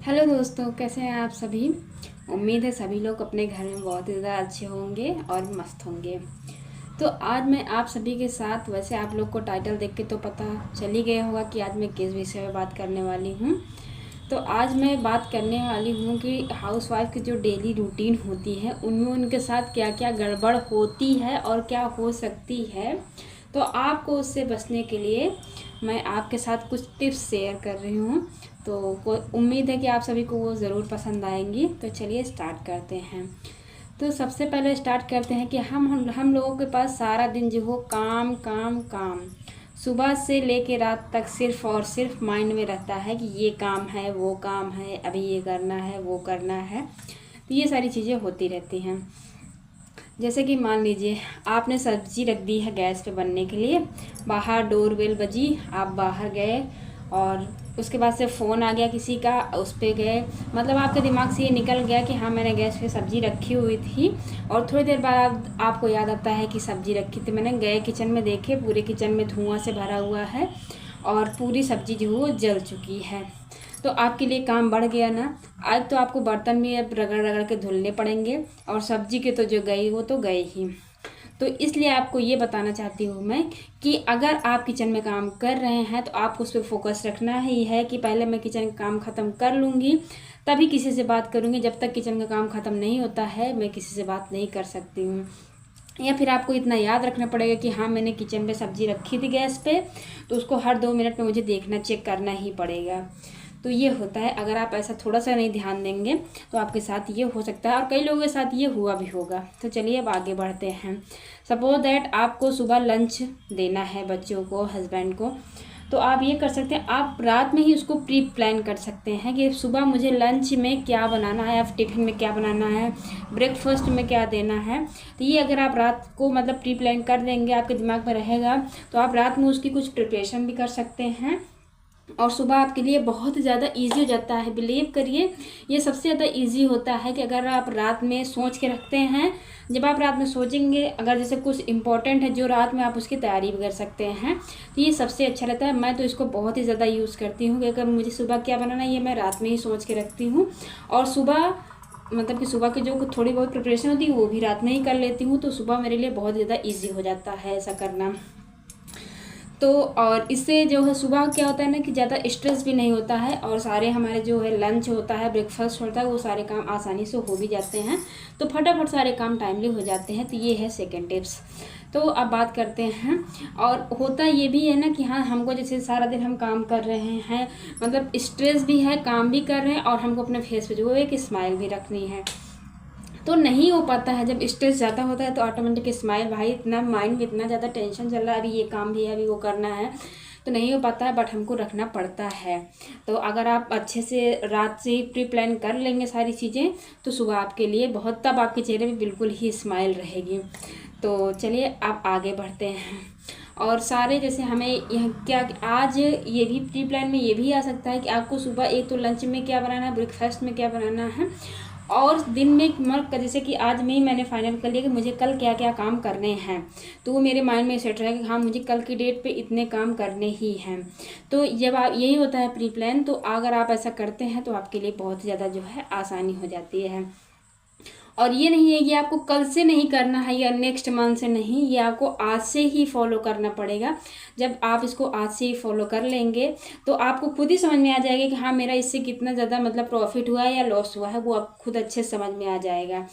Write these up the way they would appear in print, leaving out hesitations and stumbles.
Hello दोस्तों, कैसे हैं आप सभी। उम्मीद है सभी लोग अपने घर में बहुत ही ज़्यादा अच्छे होंगे और मस्त होंगे। तो आज मैं आप सभी के साथ, वैसे आप लोग को टाइटल देख के तो पता चल ही गया होगा कि आज मैं किस विषय में बात करने वाली हूँ। तो आज मैं बात करने वाली हूँ कि हाउसवाइफ की जो डेली रूटीन होती है उनमें उनके साथ क्या क्या गड़बड़ होती है और क्या हो सकती है। तो आपको उससे बचने के लिए मैं आपके साथ कुछ टिप्स शेयर कर रही हूँ। तो उम्मीद है कि आप सभी को वो ज़रूर पसंद आएंगी। तो चलिए स्टार्ट करते हैं। तो सबसे पहले स्टार्ट करते हैं कि हम लोगों के पास सारा दिन जो हो काम काम काम, सुबह से लेके रात तक सिर्फ और सिर्फ माइंड में रहता है कि ये काम है, वो काम है, अभी ये करना है, वो करना है। तो ये सारी चीज़ें होती रहती हैं। जैसे कि मान लीजिए आपने सब्ज़ी रख दी है गैस पे बनने के लिए, बाहर डोरबेल बजी, आप बाहर गए और उसके बाद से फ़ोन आ गया किसी का, उस पर गए, मतलब आपके दिमाग से ये निकल गया कि हाँ मैंने गैस पे सब्ज़ी रखी हुई थी। और थोड़ी देर बाद आपको याद आता है कि सब्ज़ी रखी थी मैंने, गए किचन में देखे, पूरे किचन में धुआं से भरा हुआ है और पूरी सब्ज़ी जो वो जल चुकी है। तो आपके लिए काम बढ़ गया ना। आज तो आपको बर्तन भी अब रगड़ रगड़ के धुलने पड़ेंगे और सब्जी के तो जो गई वो तो गए ही। तो इसलिए आपको ये बताना चाहती हूँ मैं कि अगर आप किचन में काम कर रहे हैं तो आपको उस पर फोकस रखना ही है कि पहले मैं किचन का काम ख़त्म कर लूँगी तभी किसी से बात करूँगी। जब तक किचन का काम ख़त्म नहीं होता है मैं किसी से बात नहीं कर सकती हूँ। या फिर आपको इतना याद रखना पड़ेगा कि हाँ मैंने किचन पे सब्ज़ी रखी थी गैस पे, तो उसको हर 2 मिनट में मुझे देखना, चेक करना ही पड़ेगा। तो ये होता है। अगर आप ऐसा थोड़ा सा नहीं ध्यान देंगे तो आपके साथ ये हो सकता है और कई लोगों के साथ ये हुआ भी होगा। तो चलिए अब आगे बढ़ते हैं। सपोज दैट आपको सुबह लंच देना है बच्चों को, हस्बैंड को। तो आप ये कर सकते हैं, आप रात में ही उसको प्री प्लान कर सकते हैं कि सुबह मुझे लंच में क्या बनाना है, या टिफ़िन में क्या बनाना है, ब्रेकफास्ट में क्या देना है। तो ये अगर आप रात को मतलब प्री प्लान कर देंगे, आपके दिमाग में रहेगा, तो आप रात में उसकी कुछ प्रिपरेशन भी कर सकते हैं और सुबह आपके लिए बहुत ज़्यादा इजी हो जाता है। बिलीव करिए, ये सबसे ज़्यादा इजी होता है कि अगर आप रात में सोच के रखते हैं। जब आप रात में सोचेंगे, अगर जैसे कुछ इंपॉर्टेंट है जो रात में, आप उसकी तैयारी भी कर सकते हैं। तो ये सबसे अच्छा रहता है। मैं तो इसको बहुत ही ज़्यादा यूज़ करती हूँ कि अगर मुझे सुबह क्या बनाना है ये मैं रात में ही सोच के रखती हूँ। और सुबह मतलब कि सुबह की जो थोड़ी बहुत प्रिपरेशन होती है वो भी रात में ही कर लेती हूँ। तो सुबह मेरे लिए बहुत ज़्यादा ईजी हो जाता है ऐसा करना। तो और इससे जो है सुबह क्या होता है ना कि ज़्यादा स्ट्रेस भी नहीं होता है और सारे हमारे जो है लंच होता है, ब्रेकफास्ट होता है, वो सारे काम आसानी से हो भी जाते हैं। तो फटाफट सारे काम टाइमली हो जाते हैं। तो ये है सेकेंड टिप्स। तो अब बात करते हैं। और होता ये भी है ना कि हाँ हमको जैसे सारा दिन हम काम कर रहे हैं, मतलब स्ट्रेस भी है, काम भी कर रहे हैं और हमको अपने फेस पे जो है एक स्माइल भी रखनी है। तो नहीं हो पाता है। जब स्ट्रेस ज़्यादा होता है तो ऑटोमेटिक स्माइल, भाई इतना माइंड में इतना ज़्यादा टेंशन चल रहा है, अभी ये काम भी है, अभी वो करना है, तो नहीं हो पाता है। बट हमको रखना पड़ता है। तो अगर आप अच्छे से रात से ही प्री प्लान कर लेंगे सारी चीज़ें तो सुबह आपके लिए बहुत, तब आपके चेहरे पे बिल्कुल ही स्माइल रहेगी। तो चलिए आप आगे बढ़ते हैं। और सारे जैसे हमें यह क्या आज ये भी प्री प्लान में ये भी आ सकता है कि आपको सुबह एक तो लंच में क्या बनाना है, ब्रेकफास्ट में क्या बनाना है, और दिन में जैसे कि आज में ही मैंने फाइनल कर लिया कि मुझे कल क्या क्या काम करने हैं। तो वो मेरे माइंड में सेट रहा कि हाँ मुझे कल की डेट पे इतने काम करने ही हैं। तो जब आप, यही होता है प्री प्लान। तो अगर आप ऐसा करते हैं तो आपके लिए बहुत ज़्यादा जो है आसानी हो जाती है। और ये नहीं है कि आपको कल से नहीं करना है या नेक्स्ट मंथ से नहीं, ये आपको आज से ही फॉलो करना पड़ेगा। जब आप इसको आज से ही फॉलो कर लेंगे तो आपको खुद ही समझ में आ जाएगा कि हाँ मेरा इससे कितना ज़्यादा मतलब प्रॉफिट हुआ है या लॉस हुआ है, वो आप खुद अच्छे से समझ में आ जाएगा।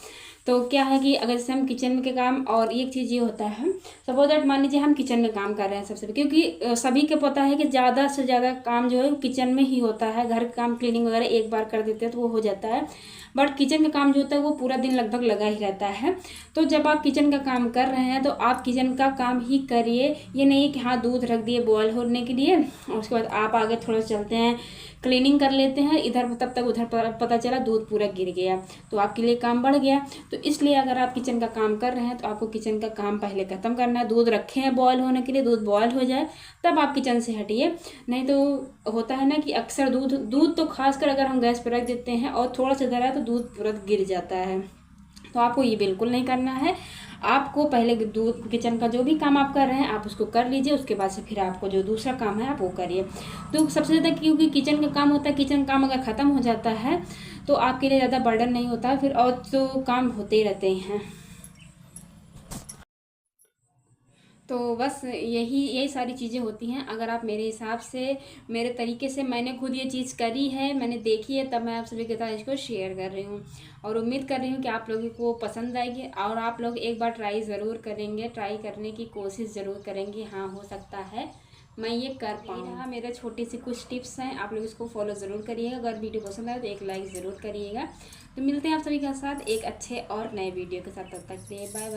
तो क्या है कि अगर जैसे हम किचन के काम, और एक चीज़ ये होता है, सपोज दैट मान लीजिए हम किचन में काम कर रहे हैं सबसे पहले, क्योंकि सभी को पता है कि ज़्यादा से ज़्यादा काम जो है किचन में ही होता है। घर का काम क्लीनिंग वगैरह एक बार कर देते हैं तो वो हो जाता है, बट किचन का काम जो होता है वो पूरा दिन लगभग लगा ही रहता है। तो जब आप किचन का काम कर रहे हैं तो आप किचन का काम ही करिए। ये नहीं कि हाँ दूध रख दिए बॉयल होने के लिए और उसके बाद आप आगे थोड़ा चलते हैं, क्लीनिंग कर लेते हैं इधर, तब तक उधर पता चला दूध पूरा गिर गया, तो आपके लिए काम बढ़ गया। तो इसलिए अगर आप किचन का काम कर रहे हैं तो आपको किचन का काम पहले ख़त्म करना है। दूध रखे हैं बॉयल होने के लिए, दूध बॉयल हो जाए तब आप किचन से हटिए। नहीं तो होता है ना कि अक्सर दूध दूध तो खासकर अगर हम गैस पर रख देते हैं और थोड़ा सा इधर है तो दूध तुरंत गिर जाता है। तो आपको ये बिल्कुल नहीं करना है। आपको पहले दूध किचन का जो भी काम आप कर रहे हैं आप उसको कर लीजिए, उसके बाद से फिर आपको जो दूसरा काम है आप वो करिए। तो सबसे ज़्यादा क्योंकि किचन का काम होता है, किचन काम अगर ख़त्म हो जाता है तो आपके लिए ज़्यादा बर्डन नहीं होता, फिर और तो काम होते ही रहते हैं। तो बस यही सारी चीज़ें होती हैं। अगर आप मेरे हिसाब से, मेरे तरीके से, मैंने खुद ये चीज़ करी है, मैंने देखी है, तब मैं आप सभी के साथ इसको शेयर कर रही हूँ और उम्मीद कर रही हूँ कि आप लोगों को पसंद आएगी और आप लोग एक बार ट्राई ज़रूर करेंगे, ट्राई करने की कोशिश ज़रूर करेंगे। हाँ, हो सकता है मैं ये कर पाऊँ। हाँ, मेरे छोटी सी कुछ टिप्स हैं, आप लोग इसको फॉलो ज़रूर करिएगा। अगर वीडियो पसंद आए तो एक लाइक ज़रूर करिएगा। तो मिलते हैं आप सभी के साथ एक अच्छे और नए वीडियो के साथ, तब तक के लिए बाय बाय।